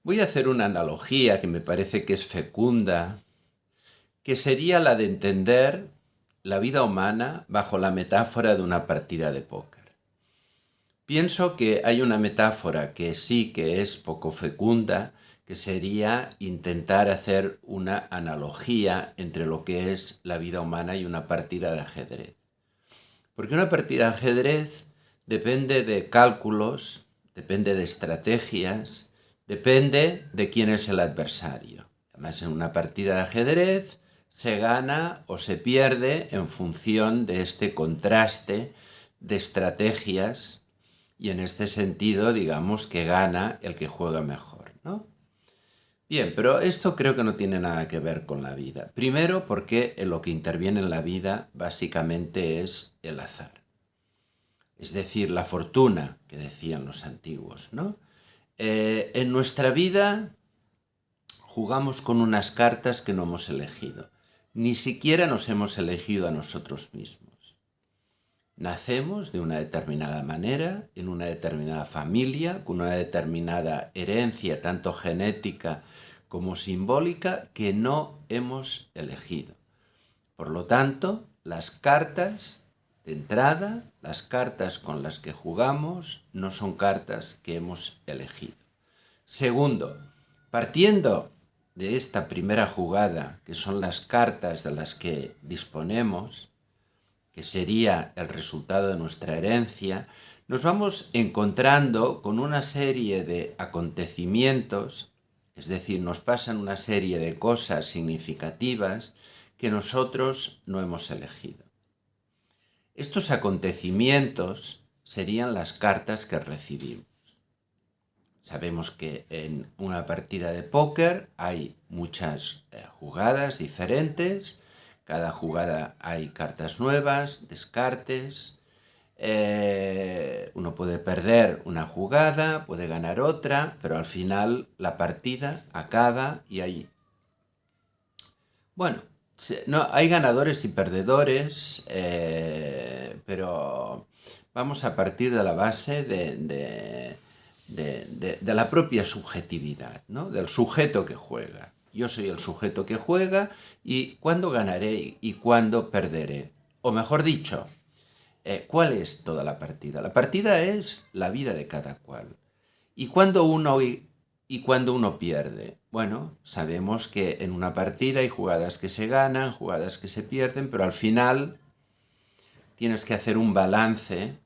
Voy a hacer una analogía que me parece que es fecunda, que sería la de entender la vida humana bajo la metáfora de una partida de póker. Pienso que hay una metáfora que sí que es poco fecunda, que sería intentar hacer una analogía entre lo que es la vida humana y una partida de ajedrez. Porque una partida de ajedrez depende de cálculos, depende de estrategias, depende de quién es el adversario. Además, en una partida de ajedrez se gana o se pierde en función de este contraste de estrategias y en este sentido, digamos que gana el que juega mejor, ¿no? Bien, pero esto creo que no tiene nada que ver con la vida. Primero, porque lo que interviene en la vida básicamente es el azar. Es decir, la fortuna, que decían los antiguos, ¿no? En nuestra vida jugamos con unas cartas que no hemos elegido. Ni siquiera nos hemos elegido a nosotros mismos. Nacemos de una determinada manera, en una determinada familia, con una determinada herencia, tanto genética como simbólica, que no hemos elegido. Por lo tanto, las cartas de entrada, las cartas con las que jugamos, no son cartas que hemos elegido. Segundo, partiendo de esta primera jugada, que son las cartas de las que disponemos, que sería el resultado de nuestra herencia, nos vamos encontrando con una serie de acontecimientos, es decir, nos pasan una serie de cosas significativas que nosotros no hemos elegido. Estos acontecimientos serían las cartas que recibimos. Sabemos que en una partida de póker hay muchas jugadas diferentes. Cada jugada hay cartas nuevas, descartes. Uno puede perder una jugada, puede ganar otra, pero al final la partida acaba y hay... Bueno, no, hay ganadores y perdedores, pero vamos a partir de la base de la propia subjetividad, ¿no? Del sujeto que juega. Yo soy el sujeto que juega y cuándo ganaré y cuándo perderé. O mejor dicho, ¿cuál es toda la partida? La partida es la vida de cada cual. ¿Y cuándo uno pierde? Bueno, sabemos que en una partida hay jugadas que se ganan, jugadas que se pierden, pero al final tienes que hacer un balance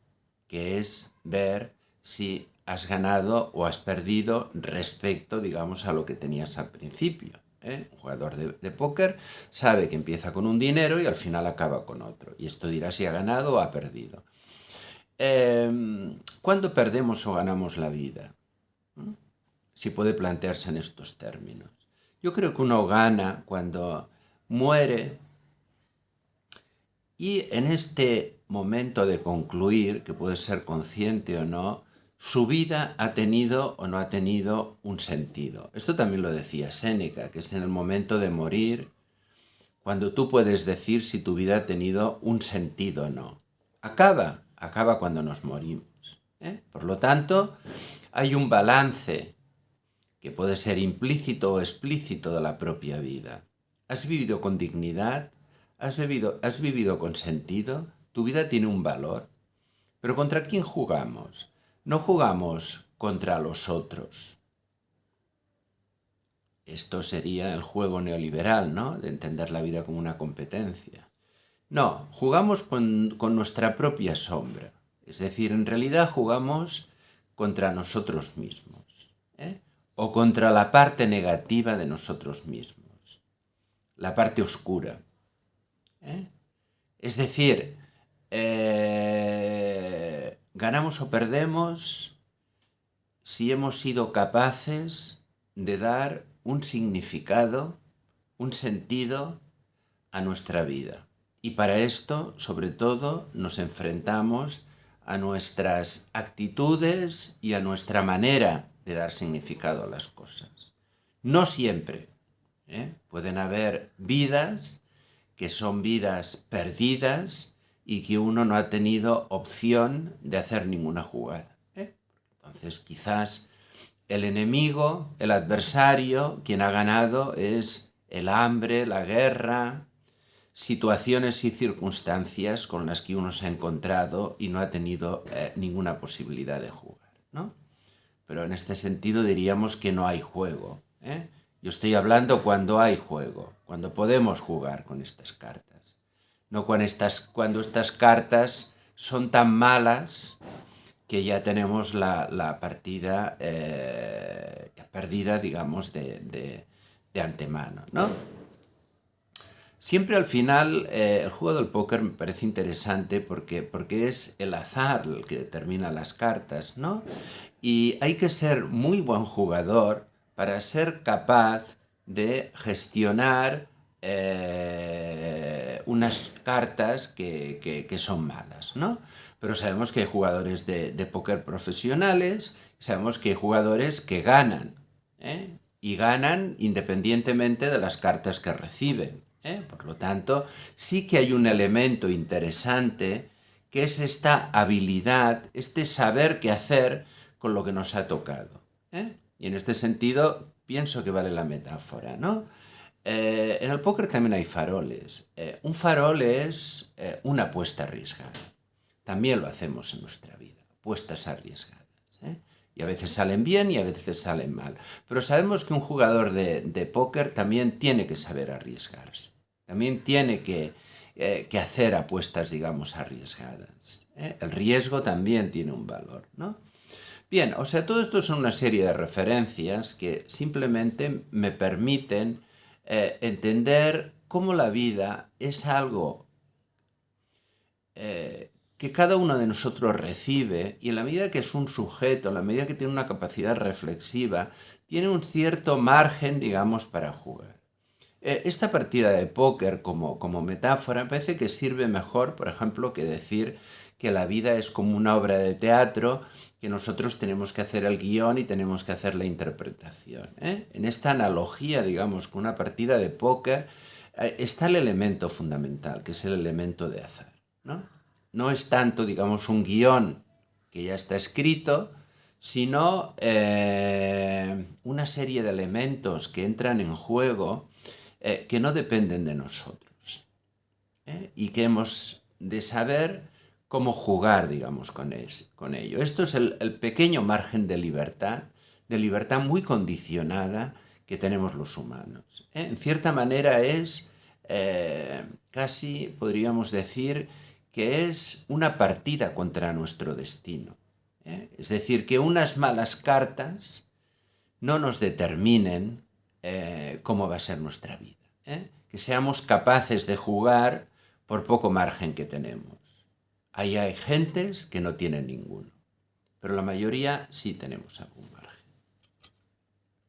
que es ver si has ganado o has perdido respecto, digamos, a lo que tenías al principio. Un jugador de póker sabe que empieza con un dinero y al final acaba con otro. Y esto dirá si ha ganado o ha perdido. ¿Cuándo perdemos o ganamos la vida? Si puede plantearse en estos términos. Yo creo que uno gana cuando muere y en este momento de concluir, que puede ser consciente o no, su vida ha tenido o no ha tenido un sentido. Esto también lo decía Séneca, que es en el momento de morir, cuando tú puedes decir si tu vida ha tenido un sentido o no. Acaba cuando nos morimos. Por lo tanto, hay un balance que puede ser implícito o explícito de la propia vida. ¿Has vivido con dignidad? ¿Has vivido con sentido? ¿Tu vida tiene un valor? ¿Pero contra quién jugamos? No jugamos contra los otros. Esto sería el juego neoliberal, ¿no? De entender la vida como una competencia. No, jugamos con nuestra propia sombra. Es decir, en realidad jugamos contra nosotros mismos, o contra la parte negativa de nosotros mismos, la parte oscura. Es decir, ganamos o perdemos si hemos sido capaces de dar un significado, un sentido a nuestra vida. Y para esto, sobre todo, nos enfrentamos a nuestras actitudes y a nuestra manera de dar significado a las cosas. No siempre. Pueden haber vidas que son vidas perdidas y que uno no ha tenido opción de hacer ninguna jugada. Entonces, quizás el enemigo, el adversario, quien ha ganado es el hambre, la guerra, situaciones y circunstancias con las que uno se ha encontrado y no ha tenido ninguna posibilidad de jugar, ¿no? Pero en este sentido diríamos que no hay juego, ¿eh? Yo estoy hablando cuando hay juego, cuando podemos jugar con estas cartas. No cuando estas cartas son tan malas que ya tenemos la partida perdida, digamos, de antemano, ¿no? Siempre al final el juego del póker me parece interesante porque es el azar el que determina las cartas, ¿no? Y hay que ser muy buen jugador para ser capaz de gestionar unas cartas que son malas, ¿no? Pero sabemos que hay jugadores de póker profesionales, sabemos que hay jugadores que ganan, ¿eh? Y ganan independientemente de las cartas que reciben, ¿eh? Por lo tanto, sí que hay un elemento interesante que es esta habilidad, este saber qué hacer con lo que nos ha tocado, ¿eh? Y en este sentido pienso que vale la metáfora, ¿no? En el póker también hay faroles. Un farol es una apuesta arriesgada. También lo hacemos en nuestra vida, apuestas arriesgadas, ¿eh? Y a veces salen bien y a veces salen mal. Pero sabemos que un jugador de póker también tiene que saber arriesgarse. También tiene que hacer apuestas, digamos, arriesgadas, ¿eh? El riesgo también tiene un valor, ¿no? Bien, o sea, todo esto son una serie de referencias que simplemente me permiten entender cómo la vida es algo que cada uno de nosotros recibe y en la medida que es un sujeto, en la medida que tiene una capacidad reflexiva, tiene un cierto margen, digamos, para jugar. Esta partida de póker como metáfora me parece que sirve mejor, por ejemplo, que decir que la vida es como una obra de teatro, que nosotros tenemos que hacer el guión y tenemos que hacer la interpretación, ¿eh? En esta analogía, digamos, con una partida de póker, está el elemento fundamental, que es el elemento de azar, ¿no? No es tanto, digamos, un guión que ya está escrito, sino una serie de elementos que entran en juego que no dependen de nosotros, y que hemos de saber cómo jugar, digamos, con ello. Esto es el pequeño margen de libertad muy condicionada que tenemos los humanos, ¿eh? En cierta manera es casi, podríamos decir, que es una partida contra nuestro destino, ¿eh? Es decir, que unas malas cartas no nos determinen cómo va a ser nuestra vida, ¿eh? Que seamos capaces de jugar por poco margen que tenemos. Ahí hay gentes que no tienen ninguno, pero la mayoría sí tenemos algún margen.